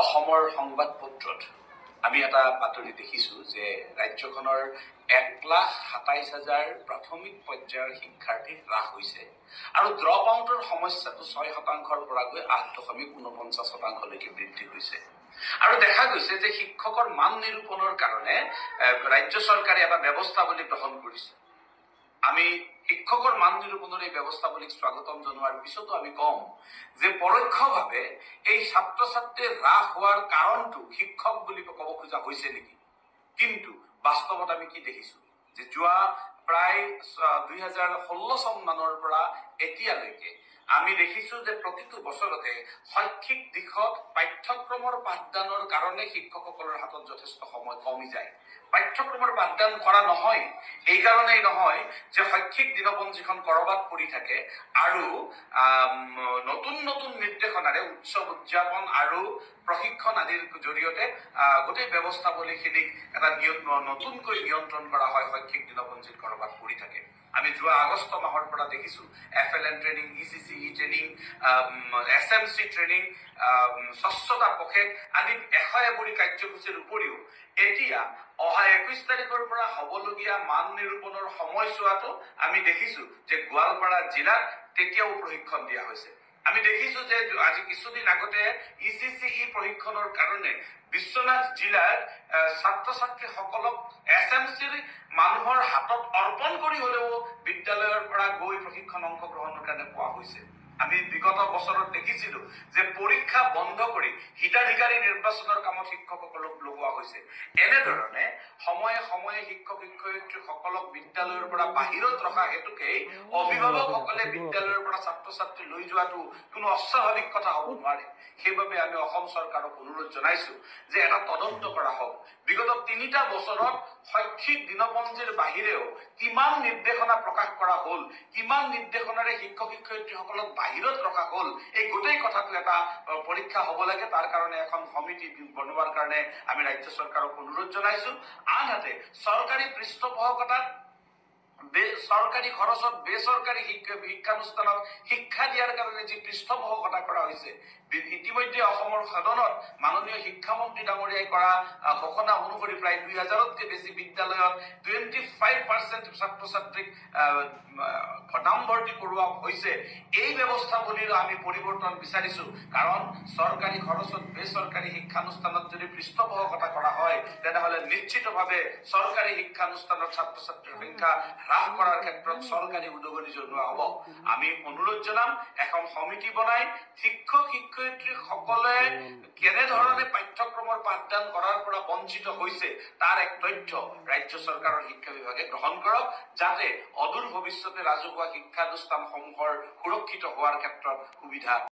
অসমৰ সংবাদপত্ৰত আমি এটা বাতৰি দেখিছো যে ৰাজ্যখনৰ 1,27,000 প্ৰাথমিক পৰ্যায়ৰ শিক্ষাৰ্থী হ্ৰাস হৈছে আৰু ড্ৰপ আউটৰ সমস্যাটো 6%ৰ পৰা গৈ 8.49%লৈকে বৃদ্ধি হৈছে। আৰু দেখা গৈছে যে শিক্ষকৰ মান নিৰূপণৰ কাৰণে ৰাজ্য চৰকাৰে এটা ব্যৱস্থাৱলী গ্ৰহণ কৰিছে। আমি শিক্ষকৰ মান নিৰূপণৰ এই ব্যৱস্থাৱলীক স্বাগতম জনোৱাৰ পিছতো আমি কম যে পৰোক্ষভাৱে এই ছাত্ৰ ছাত্ৰীৰ হ্ৰাস হোৱাৰ কাৰণটো শিক্ষক বুলি ক'ব খোজা হৈছে নেকি। কিন্তু বাস্তৱত আমি কি দেখিছো যে যোৱা প্ৰায় 2016 চন মানৰ পৰা এতিয়ালৈকে আমি দেখিছো যে প্ৰতিটো বছৰতে শৈক্ষিক দিশত পাঠ্যক্ৰমৰ পাঠদানৰ কাৰণে শিক্ষকসকলৰ হাতত যথেষ্ট সময় কমি যায়। পাঠ্যক্ৰমৰ পাঠদান কৰা নহয়, এই কাৰণেই নহয় যে শৈক্ষিক দিনপঞ্জীখন কৰবাত পৰি থাকে আৰু নতুন নতুন নিৰ্দেশনাৰে উৎসৱ উদযাপন আৰু প্ৰশিক্ষণ আদিৰ জৰিয়তে গোটেই ব্যৱস্থাৱলীখিনিক এটা নতুনকৈ নিয়ন্ত্ৰণ কৰা হয়। শৈক্ষিক দিনপঞ্জীত কৰবাত পৰি থাকে। আমি যোৱা আগষ্ট মাহৰ পৰা দেখিছো FLN training, ECCE training, SMC training, স্বচ্ছতা পখেক আদি 100 কাৰ্যসূচীৰ উপৰিও এতিয়া অহা 21 তাৰিখৰ পৰা হবলগীয়া মান নিৰূপণৰ সময়ছোৱাতো আমি দেখিছো যে গোৱালপাৰা জিলাত তেতিয়াও প্ৰশিক্ষণ দিয়া হৈছে। আমি দেখিছো যে আজি কিছুদিন আগতে ECCE প্ৰশিক্ষণৰ কাৰণে বিশ্বনাথ জিলাৰ ছাত্ৰ ছাত্ৰীসকলক SMCৰ মানুহৰ হাতত অৰ্পণ কৰি হলেও বিদ্যালয়ৰ পৰা গৈ প্ৰশিক্ষণ অংশগ্ৰহণৰ কাৰণে পোৱা হৈছে। আমি বিগত বছৰত দেখিছিলো যে পৰীক্ষা বন্ধ কৰি হিতাধিকাৰী নিৰ্বাচনৰ কামত শিক্ষকসকলক লগোৱা হৈছে। এনেধৰণে সময়ে সময়ে শিক্ষক শিক্ষয়িত্ৰীসকলক বিদ্যালয়ৰ পৰা বাহিৰত ৰখা হেতুকেই অভিভাৱকসকলে বিদ্যালয়ৰ পৰা ছাত্ৰ ছাত্ৰী লৈ যোৱাটো কোনো অস্বাভাৱিক কথা হ'ব নোৱাৰে। সেইবাবে আমি অসম চৰকাৰক অনুৰোধ জনাইছো যে এটা তদন্ত কৰা হওক। বিগত 3টা বছৰত শৈক্ষিক দিনপঞ্জীৰ বাহিৰেও কিমান নিৰ্দেশনা প্ৰকাশ কৰা হল, কিমান নিৰ্দেশনাৰে শিক্ষক শিক্ষয়িত্ৰীসকলক বাহিৰত ৰখা হল, এই গোটেই কথাটো এটা পৰীক্ষা হ'ব লাগে। তাৰ কাৰণে এখন সমিতি বনোৱাৰ কাৰণে আমি ৰাজ্য চৰকাৰক অনুৰোধ জনাইছো। আনহাতে চৰকাৰী পৃষ্ঠপোষকতাত চৰকাৰী খৰচত বেচৰকাৰী শিক্ষানুষ্ঠানত শিক্ষা দিয়াৰ কাৰণে যি পৃষ্ঠপোষকতা কৰা হৈছে, ইতিমধ্যে অসমৰ সদনত মাননীয় শিক্ষামন্ত্ৰী ডাঙৰীয়াই কৰা ঘোষণা অনুসৰি প্ৰায় 2000তকৈ বেছি বিদ্যালয়ত 25% ছাত্ৰ ছাত্ৰীক নামভৰ্তি কৰোৱা হৈছে। এই ব্যৱস্থাৱলীৰ আমি পৰিৱৰ্তন বিচাৰিছো, কাৰণ চৰকাৰী খৰচত বেচৰকাৰী শিক্ষানুষ্ঠানত যদি পৃষ্ঠপোষকতা কৰা হয় তেনেহলে নিশ্চিতভাৱে চৰকাৰী শিক্ষানুষ্ঠানত ছাত্ৰ ছাত্ৰীৰ সংখ্যা হ্ৰাস কৰাৰ ক্ষেত্ৰত চৰকাৰী উদগনি জনোৱা হ'ব। আমি অনুৰোধ জনাম এখন সমিতি বনাই শিক্ষক শিক্ষয়িত্ৰীসকলে কেনেধৰণে পাঠ্যক্ৰমৰ পাঠদান কৰাৰ পৰা বঞ্চিত হৈছে তাৰ এক তথ্য ৰাজ্য চৰকাৰৰ শিক্ষা বিভাগে গ্ৰহণ কৰক, যাতে অদূৰ ভৱিষ্যতে ৰাজহুৱা শিক্ষানুষ্ঠানসমূহৰ সুৰক্ষিত হোৱাৰ ক্ষেত্ৰত সুবিধা